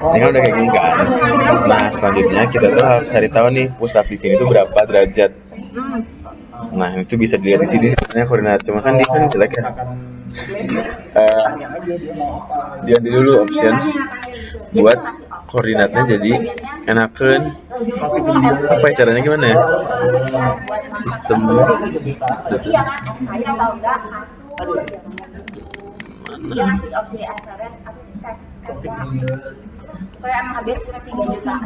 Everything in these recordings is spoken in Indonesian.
Ini kan udah kayak gini kan. Nah selanjutnya kita tuh harus cari tahu nih pusat di sini tuh berapa derajat. Nah itu bisa dilihat di sini sebenarnya koordinat. Cuma kan dia kan jelek ya. Diambil dulu options buat koordinatnya jadi enakan. Apa ya caranya gimana ya? Sistem mana? Kayak emang harganya cuma 3 juta.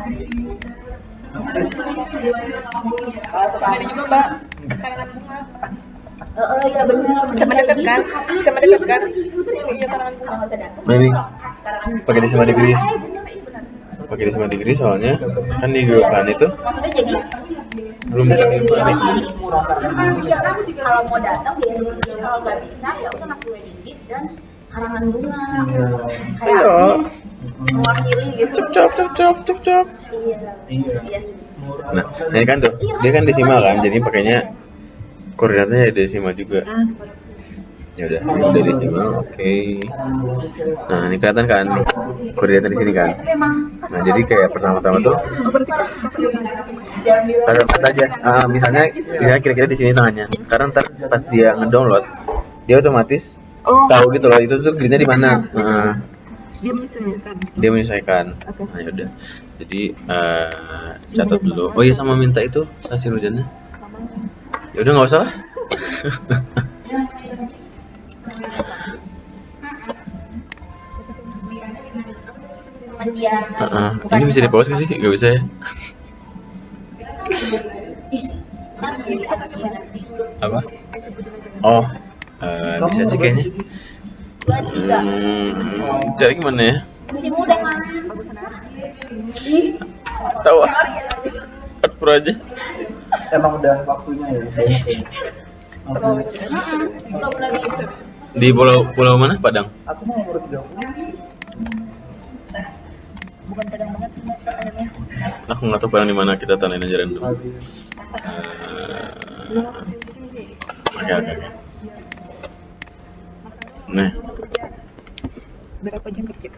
Ini juga mbak, karangan bunga. Iya benar. Sama deket kan? Sama deket kan? Iya karangan bunga. Nggak usah datang. Nah ini pakai decimal degree. Pakai decimal degree soalnya kan di geokan itu Maksudnya jadi belum dikali. kalau mau datang biasanya kalau nggak bisa ya udah masih digit dan karangan bunga. Kayak mewakili gitu. Cop. Iya sih. Nah ini kan tuh dia kan desimal kan, jadi pakainya koordinatnya desimal juga. Ya udah desimal, oke. Nah ini kelihatan kan koordinatnya di sini kan. Nah jadi kayak pertama-tama tuh kata aja, misalnya kira-kira di sini tengahnya. Karena ntar pas dia ngedownload, dia otomatis tahu gitu loh itu tuh gridnya di mana. Dia menyesuaikan. Oke. Nah yaudah. Jadi catat dulu. Oh iya sama minta itu stasiun hujannya. Ya udah nggak usah lah. Ini bisa di pause nggak sih? Nggak bisa ya? Apa? Oh, bisa sih kayaknya. Cari gimana ya? Masih muda kan? Tahu ah. Pro aja. Emang udah waktunya ya. Di pulau mana? Padang. Aku mau umur 30. Bukan Padang banget sih mas, adanya. Aku nggak tahu Padang di mana, kita tandain aja random. Oke. Nah, Berapa jam kerja?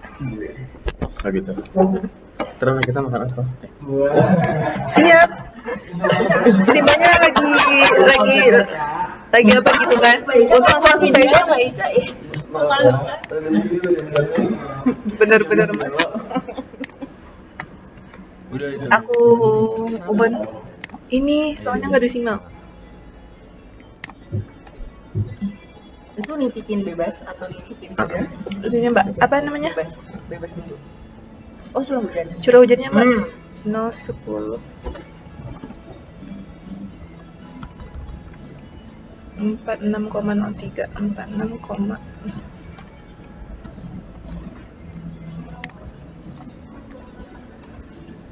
kayak gitu. Terus kita makan apa? Siap. Simanya lagi apa gitu kan? Untuk apa video nggak Ica ya? Bener-bener mas. Aku uban ini soalnya nggak disimak. Itu nitipin bebas atau nitipin Itunya mbak, apa namanya? bebas dulu. Oh curah hujan. Curah hujannya mbak? 0,10. 46,03 46,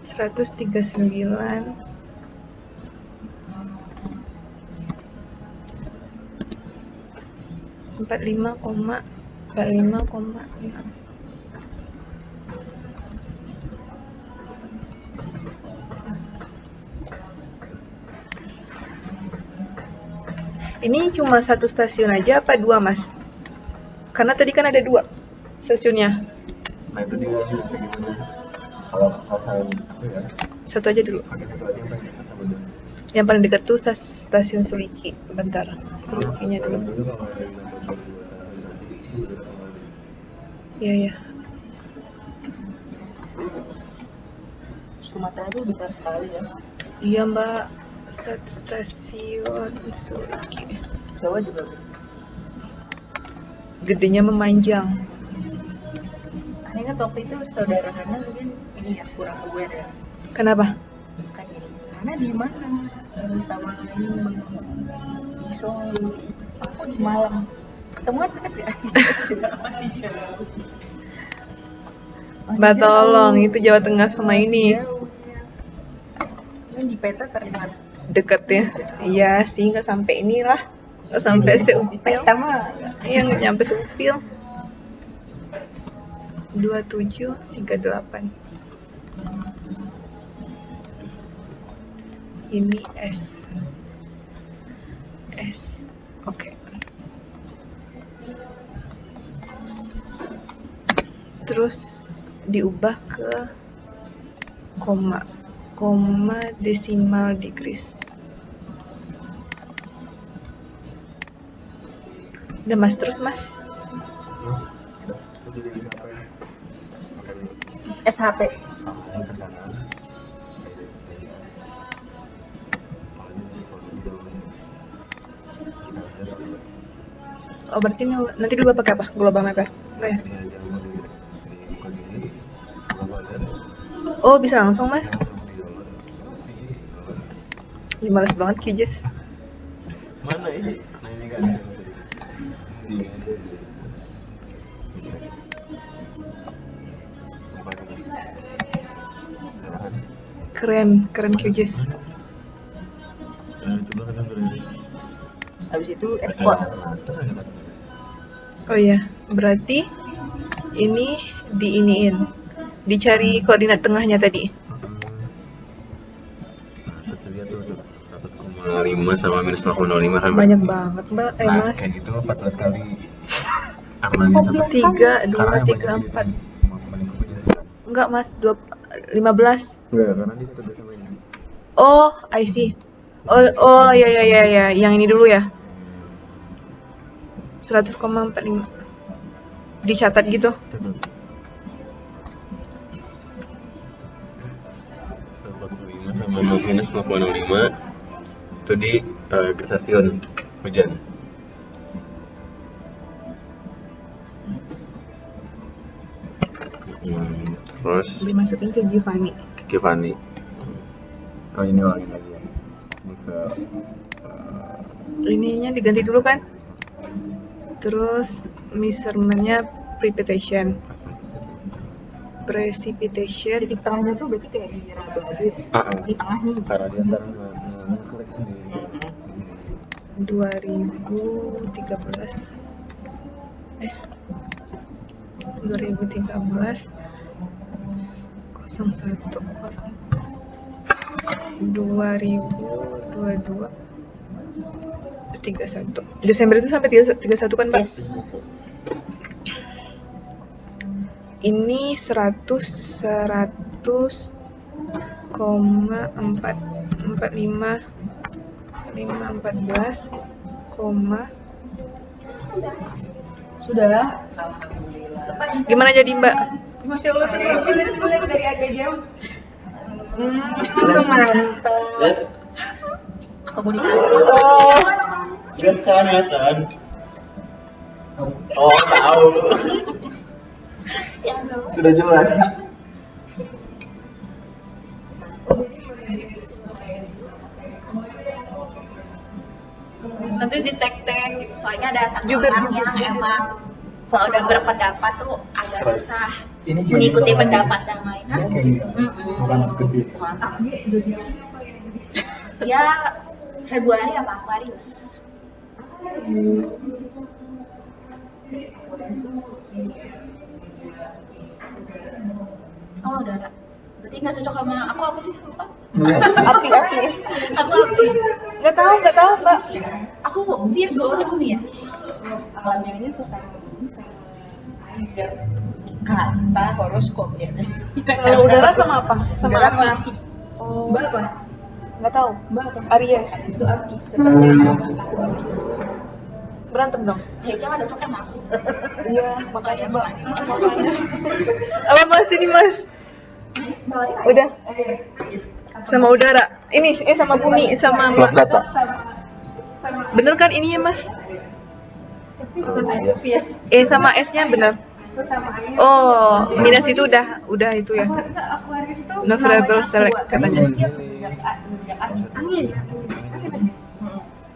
139 45,6. Ini cuma satu stasiun aja apa dua mas? Karena tadi kan ada 2 stasiunnya. Nah itu dia gimana? Kalau saya ya, Satu aja dulu. pakai satu aja yang paling dekat sama dia. Yang paling dekat tuh stasiun Suliki. Bentar, Sulikinya dulu. Dulu kalau ada yang nonton di stasiun nanti itu udah tahu. Iya. Sumatera aja besar sekali ya. Iya mbak, stasiun Suliki. Jawa juga. Gedenya memanjang. Aneh kan waktu itu saudara Hana mungkin ini ya kurang aware ya. Kenapa? Kan ini. Hana di mana? Sama ini so aku di Malang. Ketemuan dekat ya? Masih jauh. Mbak tolong, itu Jawa Tengah sama ini Ini di peta terlihat deket ya. Iya sih, nggak sampai inilah, nggak sampai seupil. sama Iya nggak nyampe seupil. 2738. Ini S. Oke. Terus diubah ke koma desimal decrease. Udah mas, terus mas. SHP. Oh berarti nanti dulu pakai apa? Global mapper? Enggak ya? Oh bisa langsung mas? Ih, males banget QGIS. Mana ini? Nah ini kan. Keren QGIS. Coba kan dulu. Habis itu ekspor. Oh iya, berarti ini diiniin. Dicari koordinat tengahnya tadi. Terus lihat tuh 100,5 sama minus 0,05 kan Banyak banget mbak, nah, mas. kayak gitu 14 kali Armani 3, 2, 3, 4. Enggak mas, 15. Enggak, karena di situ udah sama ini. Oh, I see. Oh ya, yang ini dulu ya. 100,45. Dicatat gitu. 145 sama minus 0,05 itu di stasiun hujan. Terus Dimasukin ke Giovanni. Giovanni. Oh ini lagi ya. Ini ke Ininya diganti dulu kan? Terus measurement-nya precipitation. Titik tengahnya tuh berarti kayak di raba aja. Di tengah nih. karena dia ntar nge-select sendiri. 2013 01 2022 31 Desember itu sampai 31 kan Pak? Ini 100,45 koma. Sudahlah. Gimana jadi Mbak? Masya Allah, mulai dari agak jauh. Mantap. Komunikasi. Dia kan. Oh tahu. Sudah jelas. Nanti di tag-tag gitu. Soalnya ada satu Jubir. orang yang emang kalau udah berpendapat tuh agak susah Ini mengikuti pendapat yang lain. Hah? bukan gede. Ya Februari apa Aquarius? Oh udah ada. Berarti nggak cocok sama aku apa sih? Lupa. Api. Aku apa? Nggak tahu Mbak. Aku Virgo aku nih ya. Alamiahnya sesama ini sama air. Kata horoskop ya. Kalau udara sama apa? Sama Udara api. api. Oh, Mbak apa? nggak tahu. Mbak apa? Aries. Itu api. Seperti aku api. Berantem dong. Kayaknya nggak cocok sama aku. Iya, makanya Mbak. Apa Mas ini Mas? Udah. Sama udara. Ini sama bumi sama Data. Bener kan ini ya Mas? Iya. Sama S-nya bener. Sesama air. Oh, minus itu udah itu ya. Aquarius itu No variable select katanya. Angin.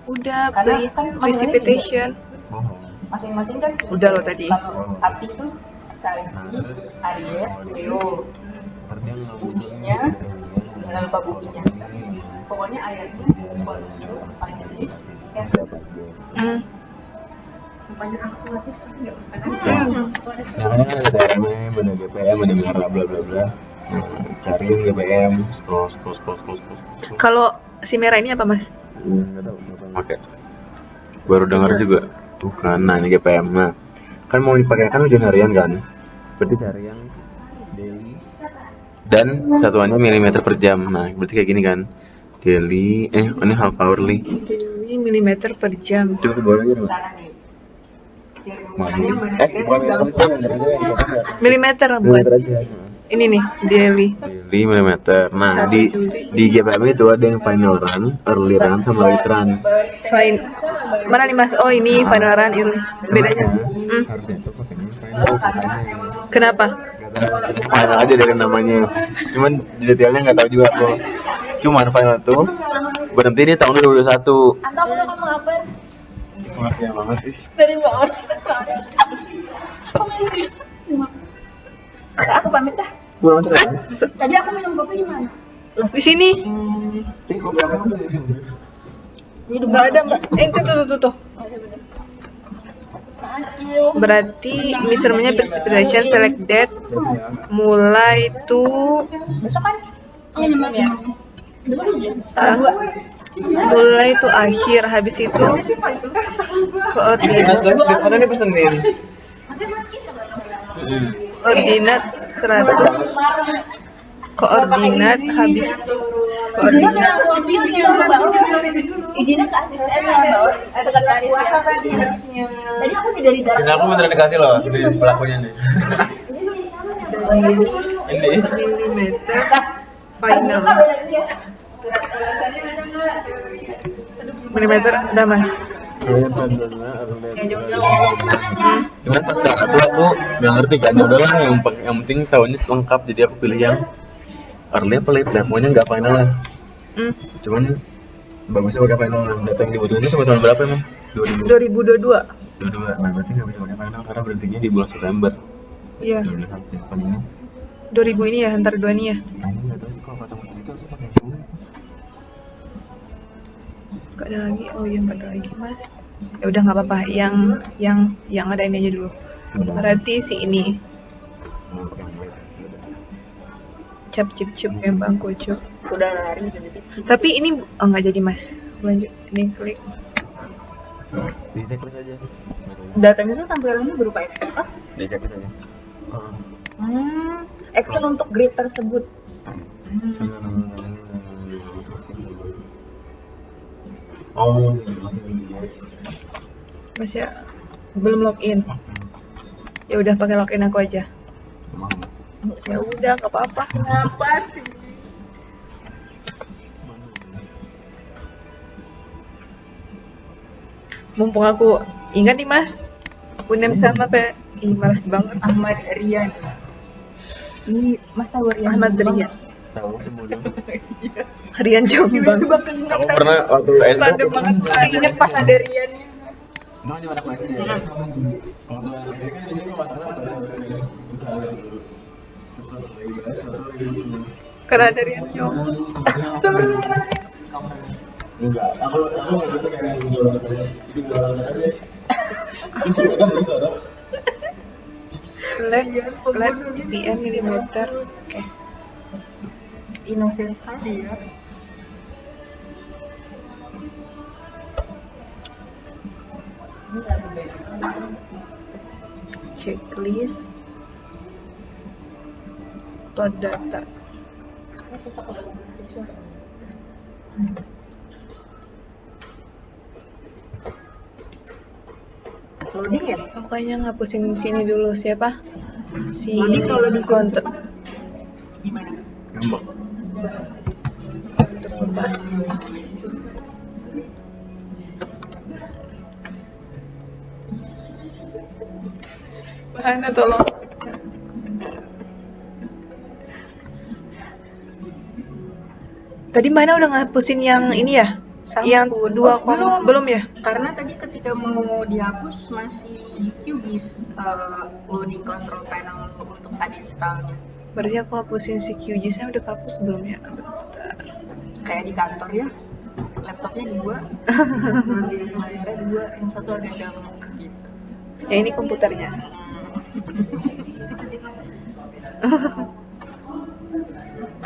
Udah Karena kan precipitation. Masing-masing kan Udah loh tadi. kalau api itu Sagittarius, Aries, Leo. Buminya tinggal lebah buminya. Pokoknya airnya Scorpio, Pisces, Cancer. Banyak Aquarius tapi nggak Yang kan ada TMM, ada GPM, ada merah bla bla bla. Cari yang GPM, scroll. Kalau si merah ini apa Mas? Nggak tahu pakai. Baru dengar juga. Bukan, nah ini GPM. Nah, kan mau dipakai kan ujian harian kan? Berarti cari yang di dan satuannya milimeter per jam. Nah, berarti kayak gini kan. Daily, ini half hourly. Daily milimeter per jam. Coba ke bawah lagi dong. Milimeter bukan? aja. Ini nih, daily. Daily milimeter. Nah, di GPM itu ada yang final run, early run, sama late run. Fine. Mana nih Mas? Oh, ini final run ini. Bedanya. Harusnya itu pakainya final. Kenapa? Final aja dari namanya. Cuman detailnya nggak tahu juga kok. Cuman final tuh berhenti di tahun 2021. Atau aku tuh kamu lapar Pengertian banget sih. dari bawah. Aku pamit dah. Pulang terus. Tadi aku minum kopi di mana? Di sini. Ini Nggak ada Mbak. Tuh. Berarti ini seremnya precipitation select date mulai tuh besok kan? Oh, minum ya. mulai tuh akhir, habis itu koordinat Ini pesenin. koordinat 100 koordinat habis koordinat Izinnya ke asistennya Mbak. Sekretaris tadi harusnya. Tadi aku dari darat. Ini aku beneran dikasih loh dari pelakunya nih. Ini. milimeter final milimeter udah Mas. Cuman pas tahap itu aku nggak ngerti kan, ya udahlah yang penting tahunnya lengkap, jadi aku pilih yang early apa late lah, pokoknya nggak final lah. Cuman bagusnya pakai final. Data yang dibutuhin itu sampai tahun berapa emang? 2022. 2022. Nah berarti nggak bisa pakai final karena berhentinya di bulan September. Iya. 12 sampai depan ini. 2000 ini ya, antara dua ini ya. Nah ini nggak tahu sih kalau kata musim itu harus pakai yang dulu sih. Gak ada lagi. Oh iya, gak ada lagi Mas. Ya udah nggak apa-apa. Yang ada ini aja dulu. Berarti si ini cap cip cup bang kucup. Udah lari gitu. Tapi ini nggak jadi Mas. Lanjut. Ini klik. Bisa klik aja. Datanya tuh tampilannya berupa Excel kah? Bisa klik aja. Excel untuk grade tersebut. Oh, Mas ya belum login. Ya udah pakai login aku aja. Ya udah nggak apa-apa. Kenapa sih? Mumpung aku ingat nih Mas. Unem sama Pe. Ih, males banget. Ahmad Rian. Ini Mas tahu Rian? Ahmad Rian. tahu kemudian. Rian Jombang. Aku pernah waktu SD. Random banget. Ingat pas ada Rian. Nah, di mana kelas ini? Waktu SD kan biasanya masalah terus ada dulu. Terus pas lagi bahas atau lagi lucu. Karena ada Rian Jombang. Enggak, aku nggak gitu kayak yang jualan katanya. Itu jualan aja. Itu kan bersalah. Let PM milimeter. Oke. Inosen sekali ya. Checklist. Plot data. Loading ya? Aku kayaknya ngapusin sini dulu siapa? Si Loading kalau di konten. Gimana? Gampang. Mana tolong. Tadi mana udah ngapusin yang ini ya? Yang dua kolom belum ya? Karena tadi ketika mau dihapus masih di QGIS loading control panel untuk uninstallnya. Berarti aku hapusin si QGIS-nya udah kehapus belum ya? Bentar. Kayak di kantor ya, laptopnya 2, di layarnya 2, yang satu ada di dalam gitu. Ya ini komputernya.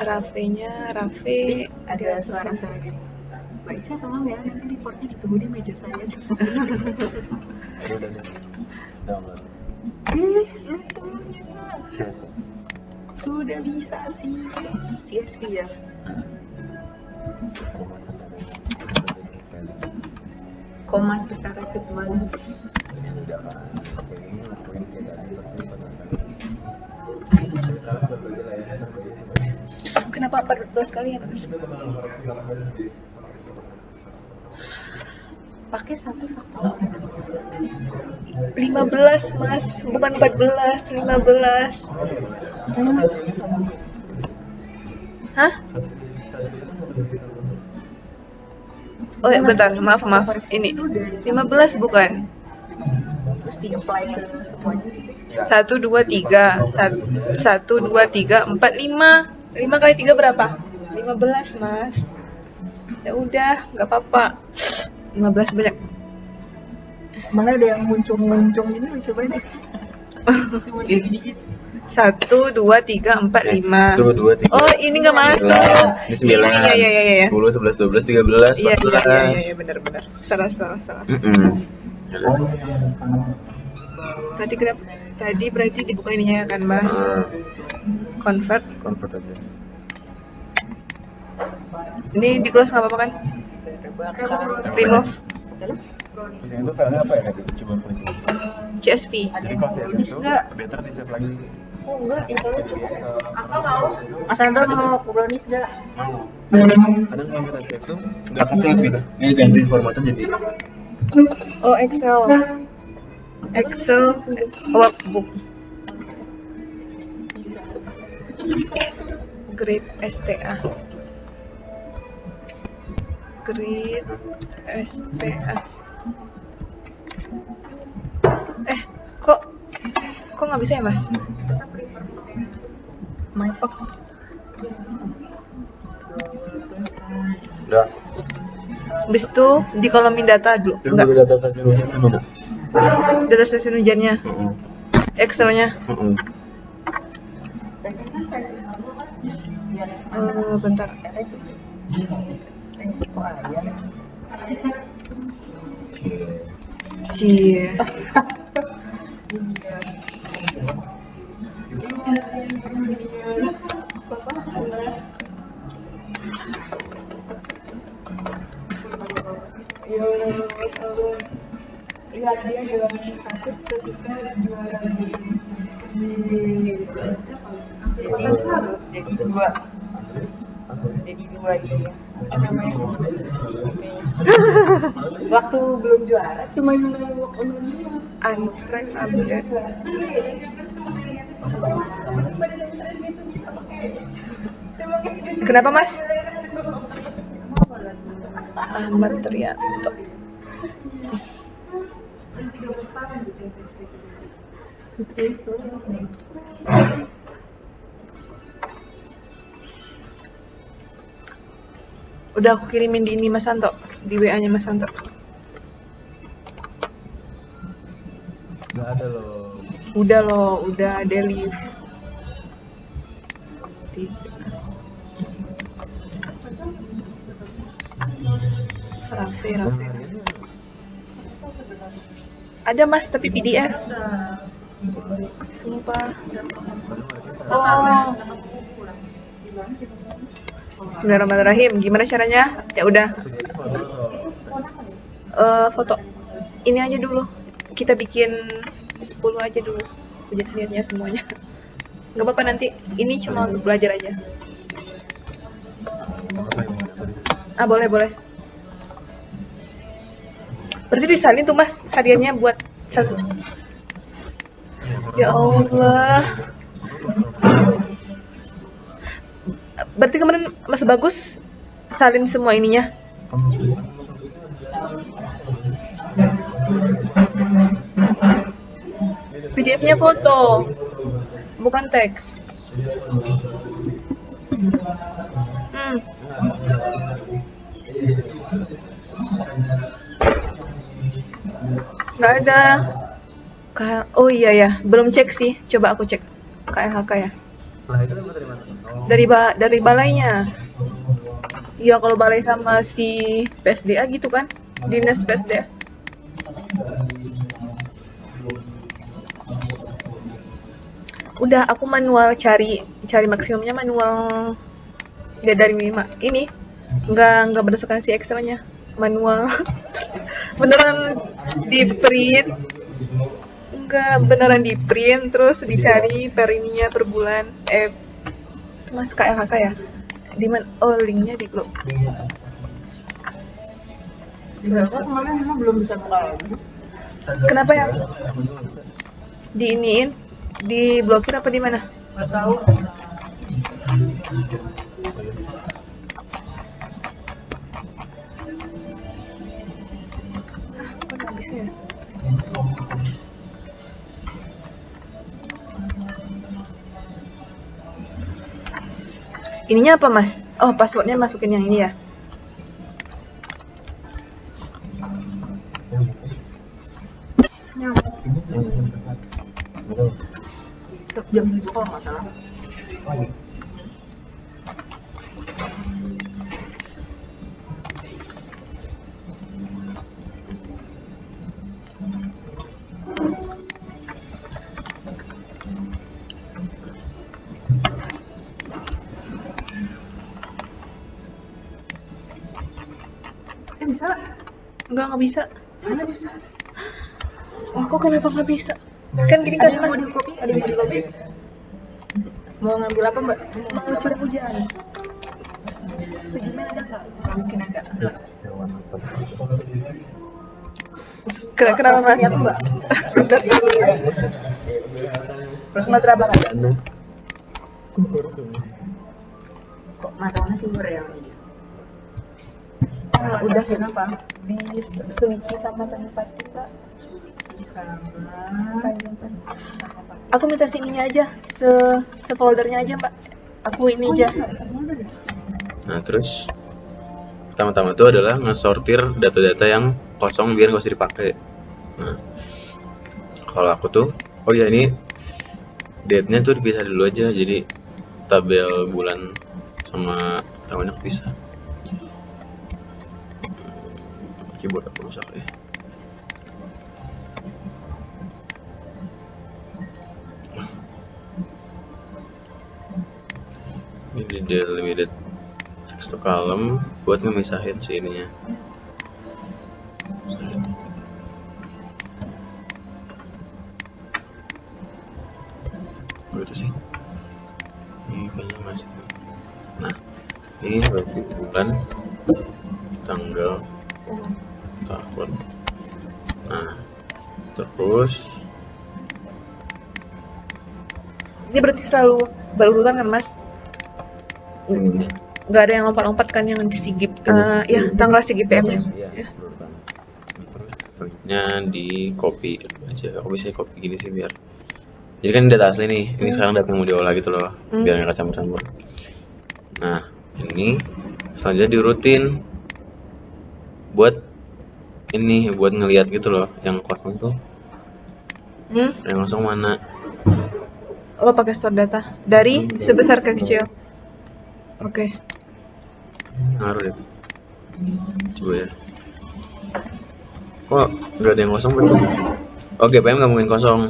Rafe Ada suara-suara gitu. Mbak Ica tolong ya, nanti reportnya ditunggu di meja saya. Aduh, udah nih. Sedang banget. Ini semuanya. Selesai. Sudah bisa sih. CSP ya. Koma secara ketuaan. Kenapa 14 kali ya Mas? Pakai satu faktor 15 Mas, bukan 14, 15. Hah? Oh ya, bentar, maaf. Ini 15 bukan? Terus di apply ke semuanya gitu. 1 2 3 1 2 3 4 5 5 kali 3 berapa? 15 Mas. Ya udah, nggak apa-apa. 15 banyak. Mana ada yang muncung-muncung ini, coba deh. Cuma dikit-dikit. 1 2 3 4 5. 1, 2, 3. Oh, ini nggak masuk. Ini 9. Iya. 10, 11, 12, 13, 14. Iya, benar. Salah. Tadi kenapa? Tadi berarti dibuka ininya kan, Mas? Convert. Convert aja. Ini di close nggak apa-apa kan? Remove. Itu filenya apa ya? Coba play. CSP. Jadi kalau CSS itu better di save lagi. Oh enggak, itu apa mau? Mas Andro mau brownies enggak? Mau. Kadang kalau kita save tuh nggak ke save gitu. Ini ganti formatnya jadi Oh, Excel workbook. Grade STA. Kok nggak bisa ya, Mas? MyPop. udah. Habis itu dikolomin data dulu. Itu Enggak. udah data stasiun hujan mana? Data stasiun hujannya. Excelnya. Bentar. Cie. Lihat dia dengan status ketika juara jadi dua ini apa namanya waktu belum juara cuma walk on Unfriend update. Kenapa, Mas? Ahmad Trianto. Udah aku kirimin di ini Mas Santo, di WA-nya Mas Santo. Nggak ada loh. Udah delete. Rafe. Ada Mas, tapi PDF. Sumpah. Oh. Bismillahirrahmanirrahim. Gimana caranya? Ya udah. Foto. Ini aja dulu. Kita bikin 10 aja dulu. Lihatnya semuanya. Nggak apa-apa nanti. Ini cuma untuk belajar aja. Boleh. Berarti disalin tuh Mas hadiahnya buat satu. Ya Allah. Berarti kemarin Mas Bagus salin semua ininya. PDF-nya foto, bukan teks. Nggak ada. Oh iya ya, belum cek sih. Coba aku cek KLHK ya. Nah, itu dari mana? Dari balainya. Iya, kalau balai sama si PSDA gitu kan, dinas PSDA. Udah aku manual cari maksimumnya manual, nggak dari ini nggak berdasarkan si Excel-nya, manual. Beneran di print, nggak beneran di print terus dicari per ininya per bulan. Itu mas KLHK ya, di mana? Oh linknya di grup. Berapa kemarin emang belum bisa buka lagi. Kenapa ya? Diiniin, diblokir apa di mana? Nggak tahu. Kok nggak bisa ya? Ininya apa mas? Oh passwordnya masukin yang ini ya? Jam 7 kalau nggak salah. Bisa? Nggak bisa. Mana bisa? Aku kenapa nggak bisa? Kan gini kan Ada yang mau mas. di kopi? Ada yang mau di kopi? Mau ngambil apa mbak? Mau curah hujan. Sejimen ada nggak? Nggak mungkin ada. Kenapa mas? Ini apa mbak? Sumatera Barat. Kok matanya sumber ya? Udah Kenapa? di Suwiki sama tempat kita. Aku minta sininya aja, foldernya aja mbak. Aku ini aja. Nah terus pertama-tama itu adalah ngesortir data-data yang kosong biar nggak usah dipakai. Nah kalau aku tuh, oh ya ini date-nya tuh dipisah dulu aja, jadi tabel bulan sama tahunnya kepisah. Keyboard aku rusak ya. Ini di delimited text to column buat ngemisahin si ininya. Gitu sih. Ini kayaknya masih. Nah, ini berarti bulan, tanggal, tahun. Nah, terus Ini berarti selalu berurutan kan mas? ini. Nggak ada yang lompat-lompat kan yang di SIGIP, ya tanggal SIGIP PM-nya. Iya, berurutan. Terus selanjutnya di copy aja. Aku bisa copy gini sih biar. Jadi kan ini data asli nih. Ini sekarang data yang mau diolah gitu loh, biar nggak campur-campur. Nah, ini selanjutnya diurutin buat ini, buat ngelihat gitu loh, yang kosong tuh, yang kosong mana. Oh pakai store data dari sebesar ke kecil. Oke. Ngaruh deh. Coba ya. Kok nggak ada yang kosong betul? Oke, PM nggak mungkin kosong.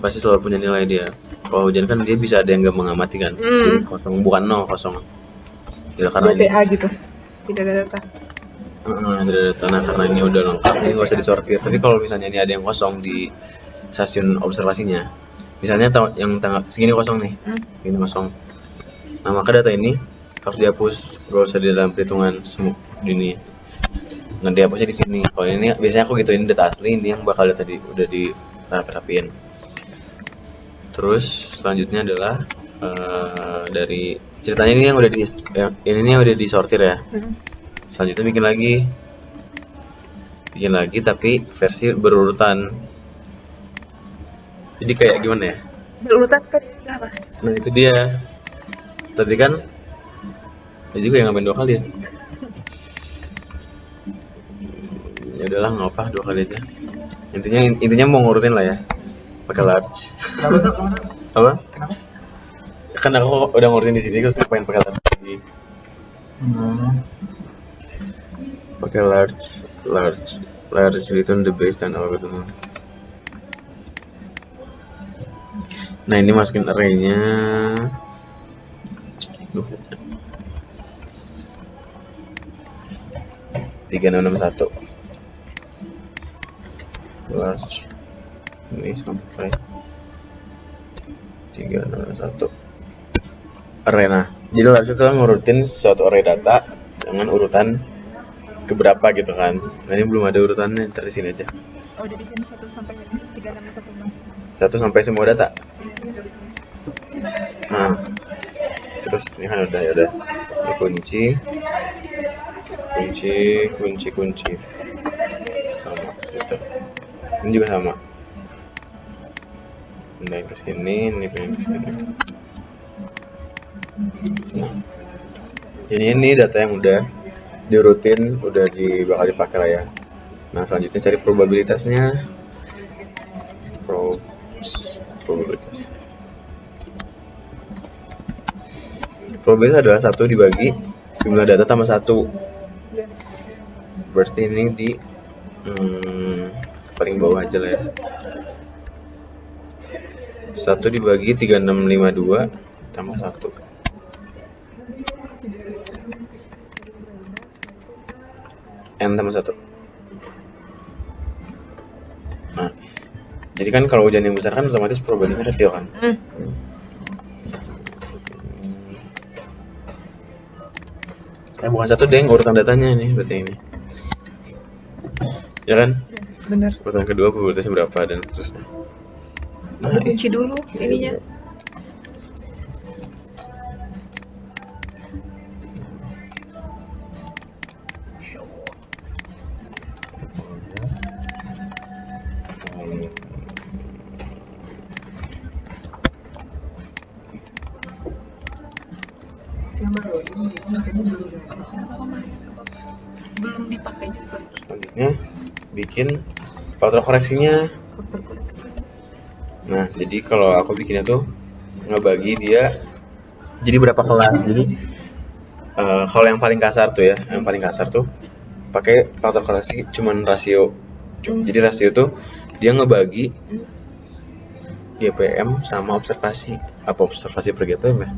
Pasti selalu punya nilai dia. Kalau hujan kan dia bisa ada yang nggak mengamati kan. Jadi kosong, bukan nol, kosong. Ya karena ini. DTA gitu. Tidak ada data. Ada data. Nah karena ini udah lengkap, ini nggak usah disortir. Tapi kalau misalnya ini ada yang kosong di stasiun observasinya, misalnya yang tanggal segini kosong nih, segini kosong. Nah maka data ini harus dihapus, gak usah di dalam perhitungan ini. Nggak dihapusnya di sini. Kalau ini biasanya aku gitu, ini data asli, ini yang bakal tadi udah dirapiin. Terus selanjutnya adalah dari ceritanya ini yang udah ini udah disortir ya. Selanjutnya bikin lagi tapi versi berurutan. Jadi kayak gimana ya? Berurutan kan enggak mas? Nah itu dia. Tadi kan ya juga yang ngapain 2 kali ya. Ya udahlah nggak apa 2 kali aja. Intinya mau ngurutin lah ya. Pakai large. Apa? Kenapa? Kan aku udah ngurutin di sini terus ngapain pakai large lagi? Pakai large return the base dan algorithm. Nah ini masukin array-nya. Duh. 3661 plus ini sampai 361 array. Nah, jadi harus itu ngurutin suatu array data dengan urutan keberapa gitu kan. Nah ini belum ada urutannya, ntar di sini aja. Oh, jadi kan 1 sampai 361 mas. 1 sampai semua data. Nah, terus ini kan udah ya udah. Ini kunci sama gitu. Ini juga sama. Ini ke sini, ini ke sini. Nah, ini data yang udah diurutin, udah bakal dipakai lah ya. Nah selanjutnya cari probabilitasnya. Probabilitas adalah 1 dibagi jumlah data tambah 1. Berarti ini di paling bawah aja lah ya. 1 dibagi 3652 tambah 1. N tambah 1. Nah, jadi kan kalau hujan yang besar kan otomatis probabilitasnya kecil kan. Bukan 1 deng, urutan datanya nih berarti ini. Ya kan? Bener. Urutan kedua probabilitasnya berapa dan seterusnya. Nah, Kunci dulu ininya. Belum dipakai juga. Selanjutnya bikin faktor koreksinya. Faktor koreksi. Nah, jadi kalau aku bikinnya tuh ngebagi dia jadi berapa kelas. Jadi kalau yang paling kasar tuh ya, pakai faktor koreksi cuman rasio. Jadi rasio tuh dia ngebagi GPM sama observasi. Apa observasi per GPM ya?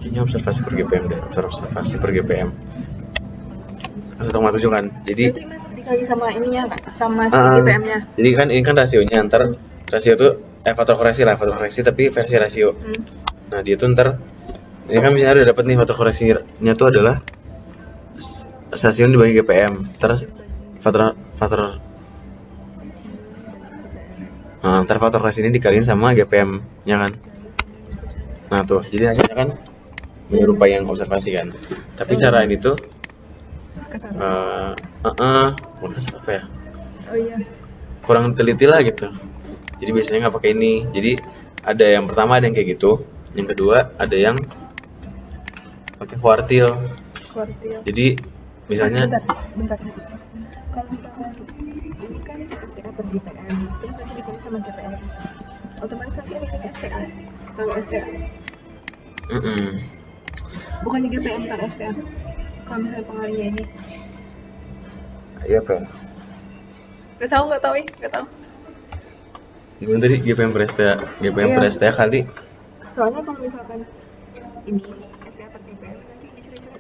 Kayaknya observasi per GPM deh, observasi per GPM. 1,7 kan. Jadi Mas dikali sama ininya kan, sama GPM-nya. Jadi kan ini kan rasionya, ntar rasio tuh faktor koreksi tapi versi rasio. Nah dia tuh ntar ini kan misalnya udah dapet nih faktor koreksinya tuh adalah stasiun dibagi GPM, terus ntar faktor koreksi ini dikaliin sama GPM nya kan. Nah tuh jadi hasilnya kan menyerupai yang observasi kan. Tapi cara ini tuh bukan kasar apa ya? Oh iya. Kurang teliti lah gitu. Jadi biasanya nggak pakai ini. Jadi ada yang pertama ada yang kayak gitu, yang kedua ada yang pakai kuartil. Jadi misalnya Bentar. Kalau misalkan ini kan STA per GPM, terus nanti dikali sama GPM, otomatis nanti hasilnya STA sama STA. Bukannya GPM per STA. Kalau misalnya pengalinya ini. iya apa? Gak tahu. Gimana tadi GPM per STA kali? Soalnya kalau misalkan ini STA per GPM nanti dicari.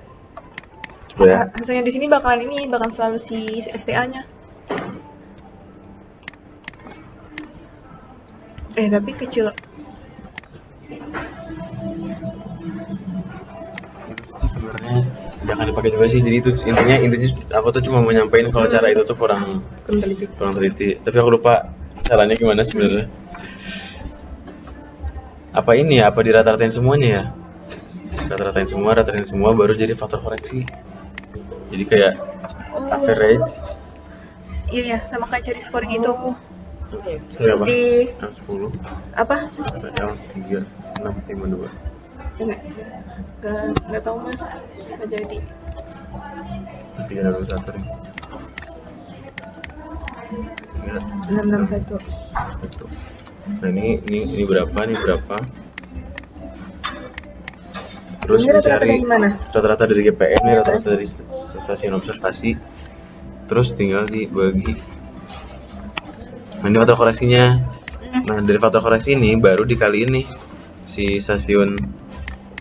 Coba ya. Hasilnya di sini bakalan selalu si STA-nya. Tapi kecil. Sebenarnya jangan dipakai juga sih. Jadi itu intinya aku tuh cuma menyampaikan kalau cara itu tuh kurang teliti. Tapi aku lupa caranya gimana sebenarnya. Apa ini ya? Apa dirata-ratain semuanya ya? Rata-ratain semua baru jadi faktor koreksi. Jadi kayak average. Iya, sama kayak cari skor gitu. Sorry apa? Di 10. apa? 3, 6, 5, 2. Nggak tahu mas, bisa jadi. 361 nih. 661. Nah ini berapa? Terus Ini rata-rata dicari dari mana? rata-rata dari GPM, ini rata-rata dari stasiun observasi. Terus tinggal dibagi Nah, ini faktor koreksinya. Nah, dari faktor koreksi ini baru dikali ini si stasiun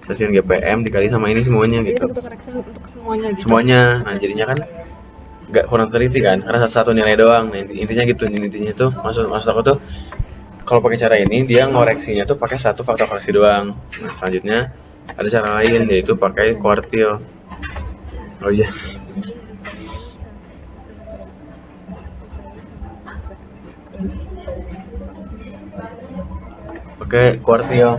GPM dikali sama ini semuanya Jadi gitu. faktor koreksi untuk semuanya gitu. Semuanya. Nah, jadinya kan nggak kurang teliti kan, karena satu nilai doang. Nah, intinya gitu. Intinya tuh maksud aku tuh kalau pakai cara ini dia ngoreksinya tuh pakai satu faktor koreksi doang. Nah, selanjutnya ada cara lain yaitu pakai kuartil. Oh iya. Pakai kuartil.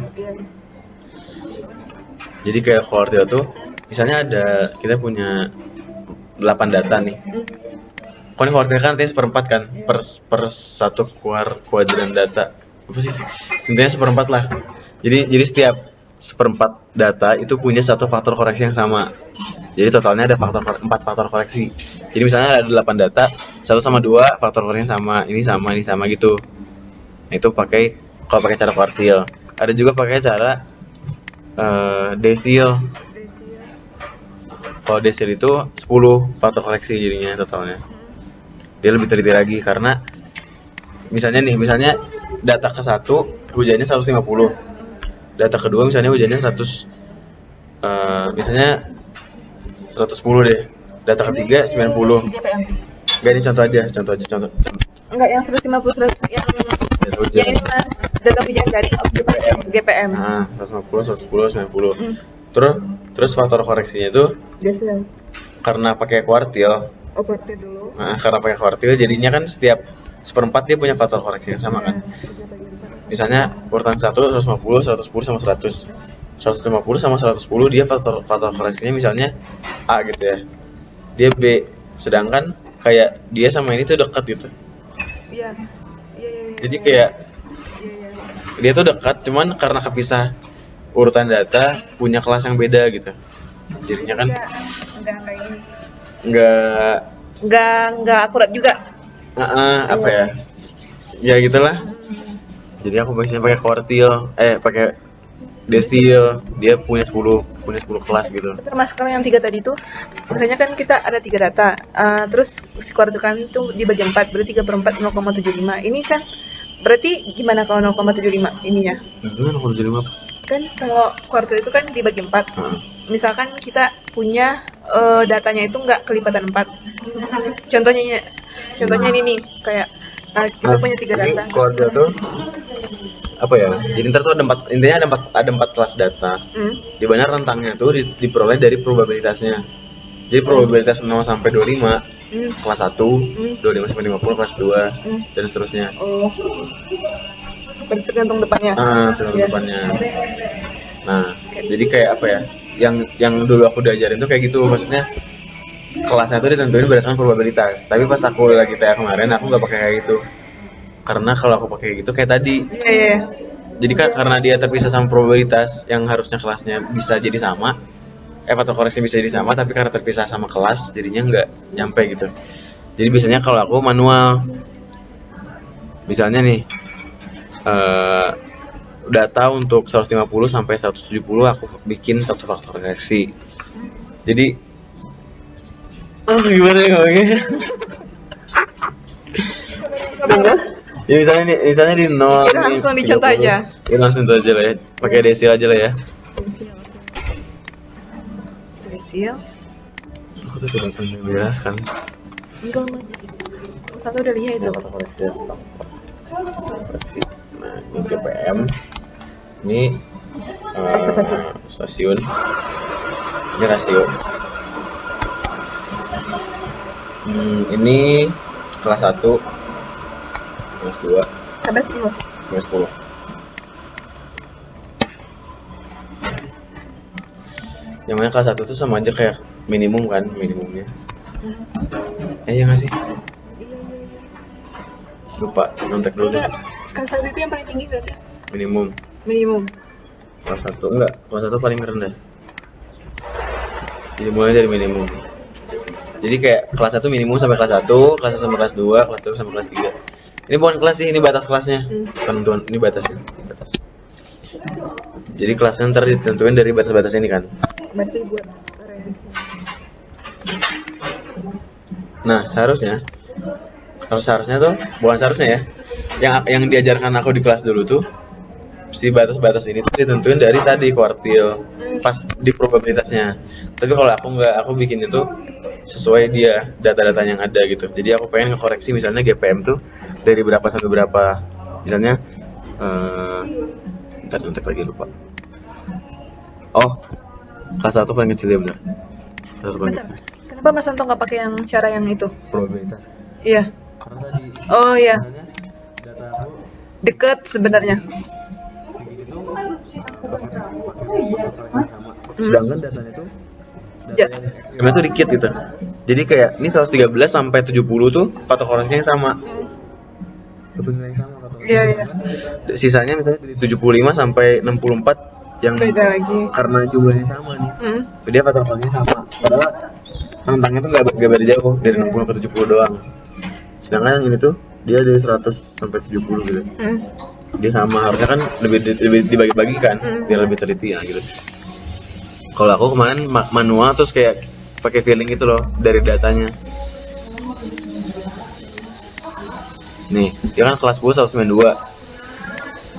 Jadi kayak kuartil tuh misalnya ada kita punya 8 data nih. Kok ini kuartil kan artinya seperempat kan per satu kuadran data. Apa sih? Intinya seperempat lah. Jadi setiap seperempat data itu punya satu faktor koreksi yang sama. Jadi totalnya ada 4 faktor koreksi. Jadi misalnya ada 8 data, 1 sama 2 faktor koreksi sama, ini sama gitu. Nah, itu kalau pakai cara kuartil. Ada juga pakai cara desil. Kalau desil itu 10 faktor koreksi jadinya totalnya. Dia lebih teliti lagi karena misalnya data ke-1 hujannya 150. Data kedua misalnya hujannya 110 deh. Data ketiga 90. GPM. Enggak, ini contoh aja. Enggak, yang 150 100 yang ini Mas data hujan dari GPM. Nah, 150, 110, 90. Terus faktor koreksinya itu Desil. karena pakai kuartil. Oh, kuartil dulu. Nah, karena pakai kuartil jadinya kan setiap seperempat dia punya faktor koreksi yang sama kan. Misalnya urutan 1 150, 110 sama 100. 150 sama 110 dia faktor koreksinya misalnya A gitu ya. Dia B. Sedangkan kayak dia sama ini tuh dekat gitu. Iya. Jadi kayak dia tuh dekat, cuman karena kepisah urutan data punya kelas yang beda gitu. Jadinya kan nggak akurat juga. Apa ya? Ya gitulah. Jadi aku biasanya pakai kuartil, pakai desil, dia punya 10 kelas gitu. Termasuk kalau yang 3 tadi itu, biasanya kan kita ada 3 data, terus si kuartil kan itu dibagi 4, berarti 3/4 0,75. Ini kan berarti gimana kalau 0,75 ininya? Gimana 0,75? Kan kalau kuartil itu kan dibagi 4. Misalkan kita punya datanya itu nggak kelipatan 4. Contohnya ini nih, kayak kita punya 3 data. Kuartil tuh apa ya? Jadi ntar tuh ada 4 kelas data. Di mana rentangnya tuh diperoleh dari probabilitasnya. Jadi probabilitas 0 sampai 25 kelas 1, 25 sampai 50 kelas 2 dan seterusnya. Oh. Tergantung depannya. Tergantung depannya. Nah, jadi kayak apa ya? Yang dulu aku diajarin tuh kayak gitu, maksudnya kelasnya tuh ditentuin berdasarkan probabilitas. Tapi pas aku lagi TA kemarin aku nggak pakai kayak gitu. Karena kalau aku pakai gitu kayak tadi. Iya. Jadi kan karena dia terpisah sama probabilitas yang harusnya kelasnya bisa jadi sama, faktor koreksi bisa jadi sama, tapi karena terpisah sama kelas jadinya nggak nyampe gitu. Jadi biasanya kalau aku manual, misalnya nih data untuk 150 sampai 170 aku bikin satu faktor koreksi. Jadi gimana ya ngomongnya? Ya misalnya di 0 kita langsung dicontoh aja. Ya langsung contoh aja lah ya. Pakai desil aja lah ya. Desil. Aku tuh tidak pernah menjelaskan. Enggak, Mas. Satu udah lihat itu. Koreksi. Nah, ini GPM. Ini stasiun. Ini rasio. Ini kelas 1, kelas 2, Sampai 10. kelas 10. Yang mana kelas 1 tuh sama aja kayak minimum kan, minimumnya. Iya nggak sih? Lupa, nontek dulu deh. Kelas 1 itu yang paling tinggi nggak sih? Minimum. Kelas 1 enggak, kelas 1 paling rendah. Jadi mulai dari minimum. Jadi kayak kelas 1 minimum sampai kelas 1, kelas 1 sampai kelas 2, kelas 2 sampai kelas 3. Ini bukan kelas sih, ini batas kelasnya. Tentuan, ini batasnya. Jadi kelasnya ntar ditentuin dari batas-batas ini kan. Berarti buat revisi. Nah, seharusnya tuh, bukan seharusnya ya. yang diajarkan aku di kelas dulu tuh si batas-batas ini tuh ditentuin dari tadi kuartil pas di probabilitasnya. Tapi kalau aku nggak, aku bikin itu sesuai dia data-data yang ada gitu. Jadi aku pengen ngekoreksi misalnya GPM tuh dari berapa sampai berapa. Misalnya ntar ngetek lagi lupa. Oh, kelas 1 paling kecil ya benar. Kelas 1 paling Bentar. kecil. Kenapa Mas Anto nggak pakai yang cara yang itu? Probabilitas. Iya. Karena tadi Oh iya, misalnya data aku deket sebenarnya. segini tuh pakai faktor yang sama. Sedangkan datanya tuh Ja- data yang ekstrimnya tuh dikit gitu. Jadi kayak ini 113 sampai 70 tuh faktor korelasinya yang sama. Satu nilai yang sama faktor korelasinya. Iya, iya. Sedangkan sisanya misalnya dari 75 sampai 64 yang Beda lagi. karena jumlahnya sama nih. Hmm. Dia faktor korelasinya sama. Padahal rentangnya tuh nggak beda jauh dari 60 ke 70 doang. Sedangkan yang ini tuh dia dari 100 sampai 70 gitu. Hmm. Dia sama, harusnya kan lebih dibagi-bagi kan biar lebih teliti ya gitu. Kalau aku kemarin manual terus kayak pakai feeling gitu loh dari datanya. Nih, dia kan kelas 10 192.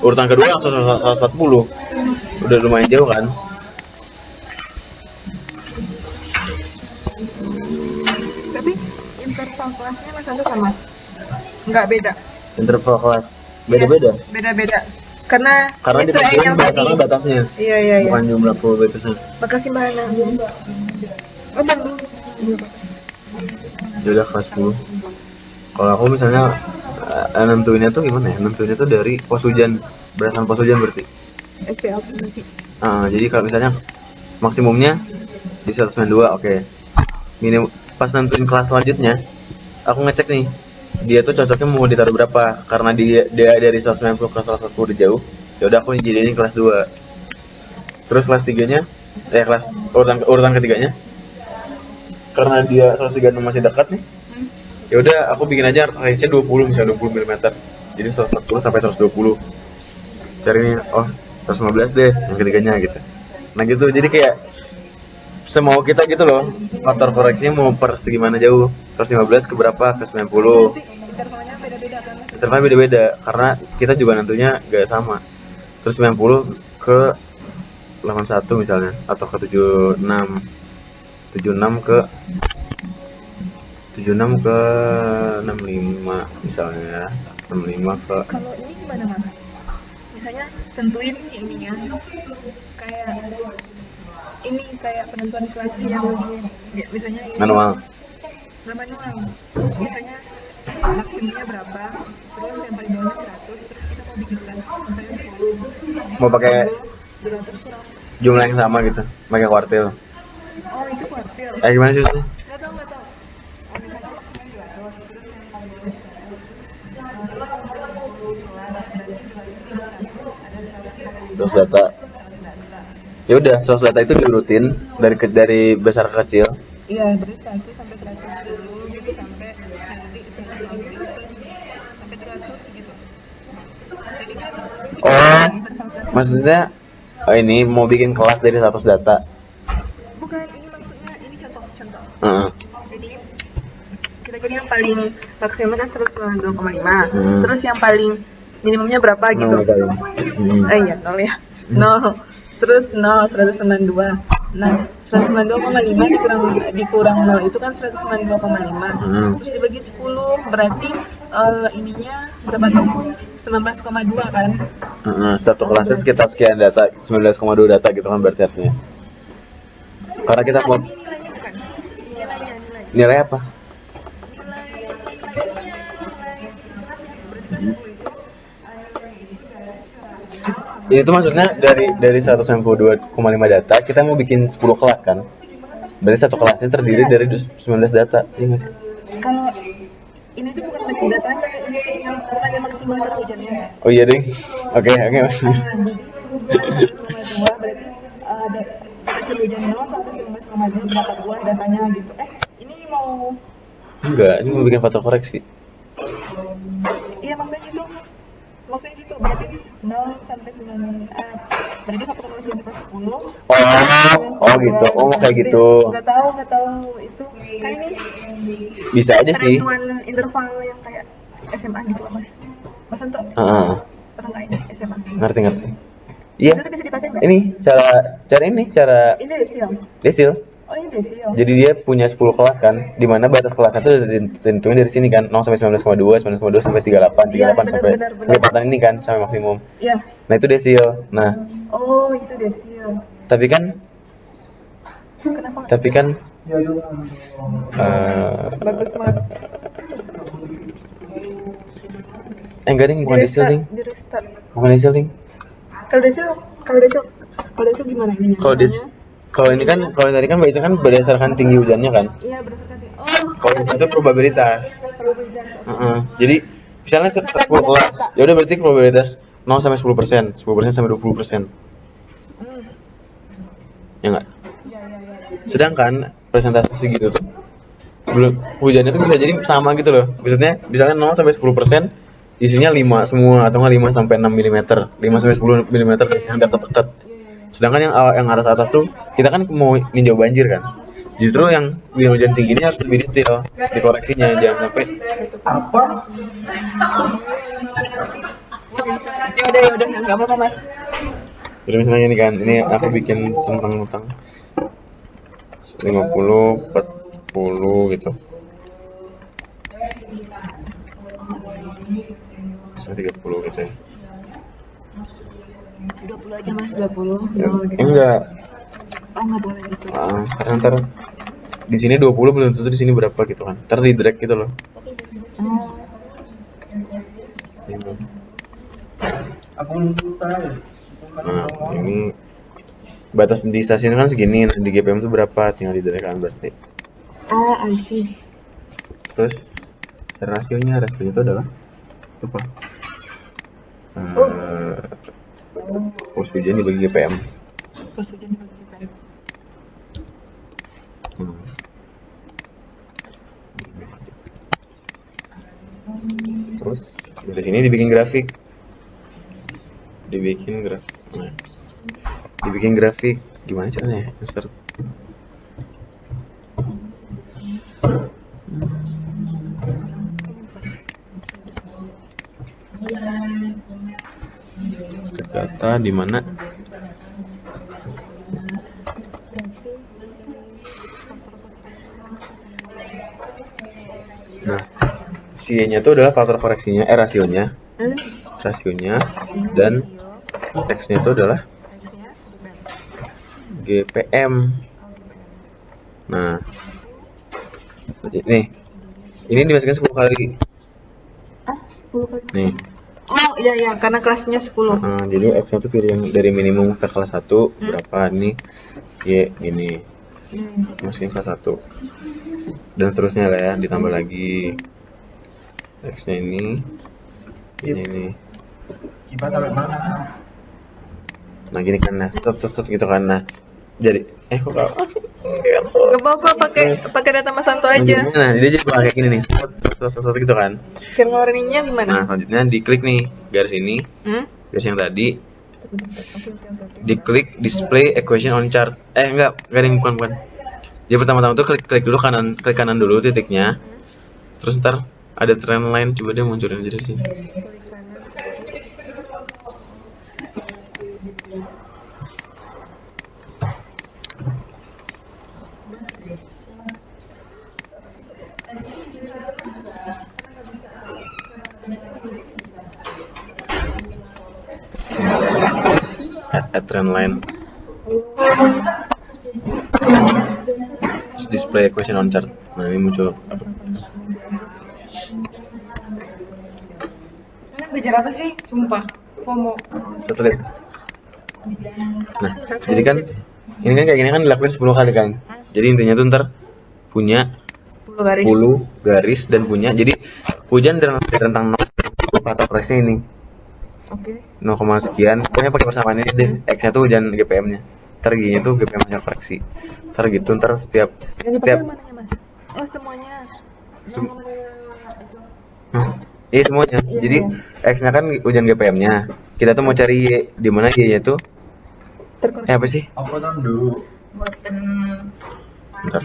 Urutan kedua langsung 140. Udah lumayan jauh kan? Tapi interval kelasnya Mas Anto sama? Nggak beda. Interval kelas beda-beda. Beda-beda. Karena Karena nyesuaiin dipakai yang tadi. karena batasnya, Iya iya iya. bukan jumlah probabilitasnya. Makasih Mbak Hana. Oh, Bang. Dia udah kelas 10. Kalau aku misalnya nentuinnya tuh gimana ya? Nentuinnya tuh dari pos hujan, berdasarkan pos hujan berarti. SPL nanti. Jadi kalau misalnya maksimumnya di 192, oke. Minim pas nentuin kelas selanjutnya, aku ngecek nih, dia tuh cocoknya mau ditaruh berapa? Karena dia dari 190 ke 140 udah jauh. Ya udah aku jadiin kelas 2. Terus kelas 3-nya, kelas urutan ketiganya, karena dia 136 masih dekat nih. Ya udah aku bikin aja range-nya 20, misalnya 20 mm. Jadi 140 sampai 120. Cari nih, oh 115 deh yang ketiganya gitu. Nah gitu, jadi kayak semau kita gitu loh. Faktor koreksinya mau per segimana jauh. 115 ke berapa? Ke 90. Intervalnya beda-beda kan? Intervalnya beda-beda karena kita juga nentunya gak sama. Terus 90 ke 81 misalnya atau ke 76. 76 ke 65 misalnya. 65 ke Kalau ini gimana Mas? Misalnya tentuin si ininya kayak ini kayak penentuan kelas yang ya, misalnya ini manual. nggak manual. Misalnya maksimumnya berapa, terus yang paling bawahnya 100, terus kita mau bikin kelas misalnya 10. Mau pakai 200 kurang. jumlah yang sama gitu, pakai kuartil. Oh itu kuartil. Gimana sih? Susnya? Nggak tahu. Oh, misalnya maksimum 200, terus yang paling bawahnya 100. Source data. Ya udah, source data itu diurutin dari besar ke kecil. Iya, dari 1 sampai 100 dulu, gitu sampai nanti 120 sampai 200 gitu. Jadi kan Oh, maksudnya ini mau bikin kelas dari 100 data. bukan ini maksudnya ini contoh. Heeh. Jadi kita yang paling maksimum kan 192,5. Hmm. Terus yang paling minimumnya berapa gitu? Iya, 0 ya. 0. Terus 0 192. Nah, 192,5 dikurang 0 itu kan 192,5. Terus dibagi 10 berarti ininya berapa tuh? 19,2 kan? Satu kelasnya sekitar sekian data, 19,2 data gitu kan berarti artinya. Karena kita mau Ini nilainya bukan. Nilai. nilai apa? Itu maksudnya dari 192,5 data kita mau bikin 10 kelas kan? Berarti satu kelasnya terdiri dari 19 data. Iya nggak sih? Kalau ini tuh bukan lagi datanya, ini tuh yang bukannya maksimal hujannya. Oh iya ding. Oke. Jadi 192 berarti ada hasil hujannya 0 sampai 19,2 berapa buah datanya gitu. Ini mau Enggak, ini mau bikin faktor koreksi. iya maksudnya gitu. Berarti 0 sampai 9 berarti faktor koreksi kita 10. Oh gitu. Oh mau kayak gitu. Enggak tahu itu. Kan ini Bisa aja sih. penentuan interval yang kayak SMA gitu Mas. Mas Santo. Heeh. Pernah nggak ini SMA? Ngerti. Iya. Itu bisa dipakai nggak? Ini cara Ini desil. desil. Oh ini desil. Jadi dia punya 10 kelas kan, di mana batas kelasnya itu udah ditentuin dari sini kan, 0 sampai 19,2, 19,2 sampai 38, 38 sampai benar. kelipatan ini kan sampai maksimum. Iya. Nah, itu desil. Nah, Oh itu desil. tapi kan Kenapa? Bagus banget. Enggak ding, bukan desil ding. Di restart. Bukan desil ding. Kalau desil gimana ini? Kalau ini kan, kalau tadi kan baca kan berdasarkan tinggi hujannya kan. Iya berdasarkan. Kalau itu probabilitas. Jadi misalnya 10 kelas, ya udah berarti probabilitas 0 sampai 10%, 10% sampai 20%. Ya enggak? Sedangkan presentasi segitu tuh belum, hujannya tuh bisa jadi sama gitu loh. Maksudnya misalnya 0 sampai 10%, isinya 5 semua atau enggak 5 sampai 6 mm, 5 sampai 10 mm yang dekat-dekat. Sedangkan yang atas tuh kita kan mau ninjau banjir kan. Justru yang hujan tinggi ini harus lebih detail dikoreksinya, jangan sampai Udah nggak apa-apa mas. jadi misalnya ini kan, ini aku bikin tentang utang 50, 40 gitu. Bisa 30 gitu ya. 20 aja mas, 20. Enggak. Oh nggak boleh gitu. Karena ntar di sini 20 belum tentu di sini berapa gitu kan. Ntar di drag gitu loh. Gitu. Nah, ini batas di stasiun kan segini, nah di GPM itu berapa, tinggal di drag kan berarti. I see. Terus rasionya itu adalah apa? Pos hujan dibagi GPM. Pas hujan dibagi GPM. Terus dari sini dibikin grafik. Nah, dibikin grafik gimana caranya? Insert. Data di mana? Nah, C-nya itu adalah faktor koreksinya, rasionya, dan X-nya itu adalah GPM. Nah, nih, ini dimasukkan 10 kali. 10 kali. Nih. Oh iya karena kelasnya 10. Jadi X-nya itu pilih yang dari minimum ke kelas 1 berapa nih? Y ini. Masukin kelas 1. Dan seterusnya lah ya, ditambah lagi X-nya ini Kita sampai mana? Nah gini kan, nah stop gitu kan, nah jadi kok Gak apa-apa pakai data Mas Santo aja. nah jadi kayak gini nih, stop gitu kan. Cara ngeluarinnya gimana? Nah selanjutnya diklik nih garis ini, garis yang tadi, diklik display equation on chart. Enggak yang bukan. Jadi pertama-tama tuh klik dulu klik kanan dulu titiknya, terus ntar ada trend line, coba dia munculin aja di sini. Add trend line. Display equation on chart. Nah ini muncul. Ini belajar apa sih? Sumpah. FOMO. Satelit. Nah, jadi kan ini kan kayak gini kan dilakuin 10 kali kan. Jadi intinya tuh ntar punya 10 garis dan punya. Jadi hujan rentang 0 faktor koreksi ini. Oke. 0, sekian. Pokoknya pakai persamaan ini deh. X-nya tuh hujan GPM-nya. Ntar G-nya tuh GPM hasil koreksi. Ntar gitu, ntar setiap Mananya mas? Oh semuanya. Iya semuanya. Jadi X-nya kan hujan GPM-nya. Kita tuh mau cari Y, di mana Y-nya tuh apa sih? Apa dulu? Buatkan Bentar.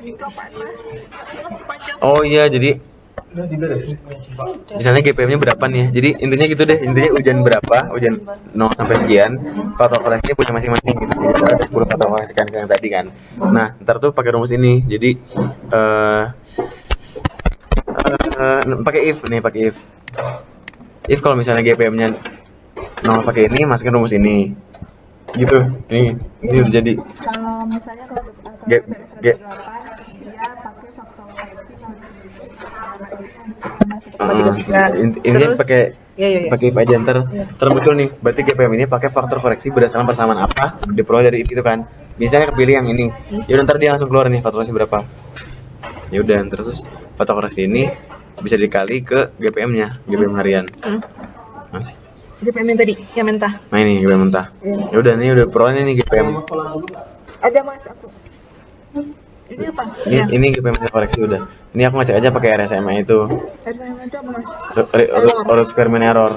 Itu apaan mas? Mas sepanjang. Oh iya, jadi misalnya GPM-nya berapa nih? Jadi intinya gitu deh, intinya ujian berapa, ujian 0 sampai sekian, faktor koreksinya punya masing-masing gitu. Jadi ada 10 faktor koreksi kan yang tadi kan. Nah, ntar tuh pakai rumus ini. Jadi pakai if nih, pakai if. If kalau misalnya GPM-nya 0 pakai ini, masukin rumus ini. Gitu. Ini udah jadi. Kalau misalnya kalau Ge- ge- 8 dia pakai faktor koreksi intinya pakai Iya. pakai if aja ntar muncul nih. Berarti GPM ini pakai faktor koreksi berdasarkan persamaan apa diperoleh dari if itu kan. Misalnya kepilih yang ini, ya udah ntar dia langsung keluar nih faktor koreksi berapa. Ya udah terus faktor koreksi ini bisa dikali ke GPM-nya, GPM harian. Masih. GPM yang tadi, yang mentah. Nah ini GPM mentah. Ya udah nih udah peroleh nih GPM. Ada mas aku. Ini apa? Ini GPM koreksi udah. Ini aku ngecek aja pakai RSMA itu. RSM itu apa mas? Root square mean error.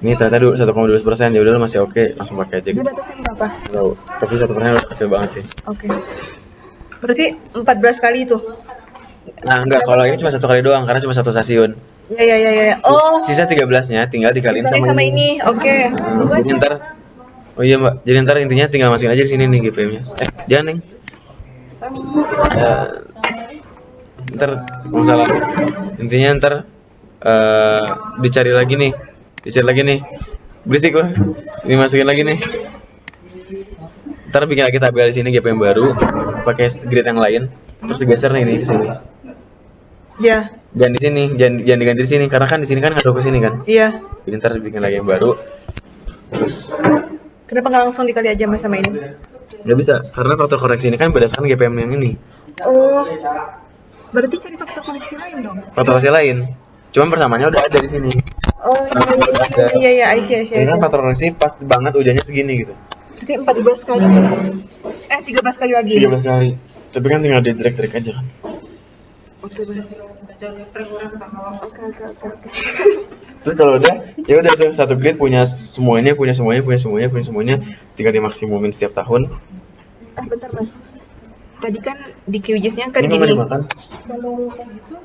Ini ternyata 1,12%, ya udah masih oke, langsung pakai aja Ini gitu. batasnya berapa? Tahu. Tapi 1% udah kecil banget sih. Oke. Berarti 14 kali itu? Nah enggak, kalau ini cuma 1 kali doang karena cuma 1 stasiun. Iya. Oh, Sisa 13-nya tinggal dikaliin dibanding sama sama ini. ini. Oke. Jadi ntar, oh iya mbak, jadi ntar intinya tinggal masukin aja di sini nih GPM-nya. Jangan Neng. Ntar nggak salah. Intinya ntar dicari lagi nih, berisik loh. Ini masukin lagi nih. Ntar bikin lagi tabel di sini GPM baru, pakai grid yang lain, terus digeser nih ini ke sini. Ya. Jangan di sini, jangan diganti di sini karena kan di sini kan ngaruh ke sini kan. Iya. Jadi ntar bikin lagi yang baru. Kenapa nggak langsung dikali aja mas sama ini? Nggak bisa, karena faktor koreksi ini kan berdasarkan GPM yang ini. Oh. Berarti cari faktor koneksi lain dong? Faktor koreksi lain, cuman persamaannya udah ada di sini. Oh iya, I see. Ini kan faktor koreksi pas banget ujiannya segini gitu. Berarti 14 kali. 13 kali lagi. 13 kali. Tapi kan tinggal di drag aja kan. Oke. Terus kalau udah, ya udah tuh satu grid punya semuanya, tinggal dimaksimumin setiap tahun. Bentar mas. Tadi kan di QGIS-nya kan Ini mau gini. dimakan? Kalau kayak gitu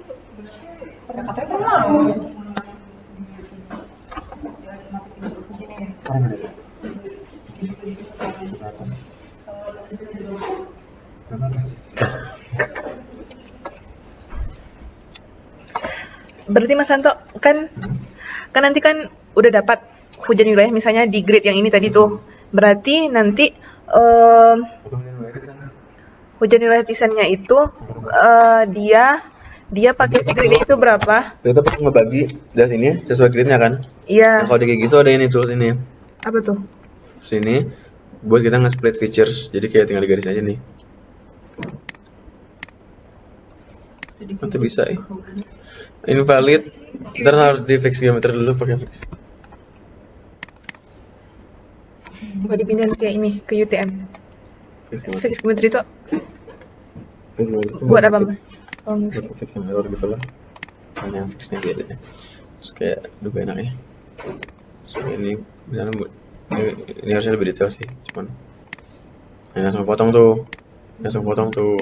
pendekatannya kan mau. Berarti Mas Santo kan nanti kan udah dapat hujan wilayah misalnya di grid yang ini tadi tuh. Berarti nanti hujan wilayah desainnya itu dia pakai si grid itu berapa? Kita perlu ngebagi dari sini sesuai gridnya kan. Iya. Nah, kalau di kayak gitu ada ini tuh sini. Apa tuh? Sini buat kita nge-split features. Jadi kayak tinggal digaris aja nih. Nanti bisa ya. Invalid. Ntar harus di fix geometri dulu pakai fix. Buat dipindahin ke ini, ke UTM. Fix geometri. Fix geometri itu Fix geometri itu buat apa fix- Mas? Oh, Buat fix yang error gitu loh. Hanya yang fixnya dia aja. Terus kayak juga enaknya. So, ini misalnya ini harusnya lebih detail sih, cuman ini langsung potong tuh.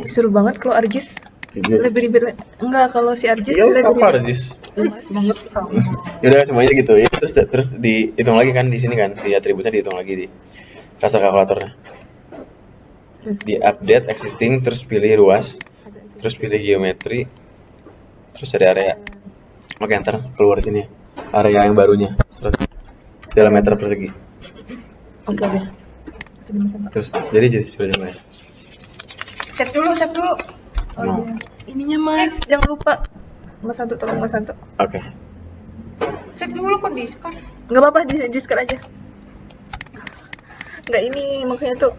seru banget kalau Argis. Iya. Lebih ribet. Enggak, kalau si Argis Ya lebih apa ribet. Regis? Mas banget. Ya udah semuanya gitu. Ya terus dihitung lagi kan di sini kan, di atributnya dihitung lagi di raster kalkulatornya. Di update existing, terus pilih ruas, terus pilih geometri, terus cari area. Oke, ntar keluar sini area yang barunya. Dalam meter persegi. Oke. Terus jadi sudah mulai. Save dulu. Oh, No. iya. Ininya Mas, jangan lupa. Mas Santo, tolong Mas Santo. Oke. Save dulu kok diskon. Enggak apa-apa, diskon aja. Enggak ini makanya tuh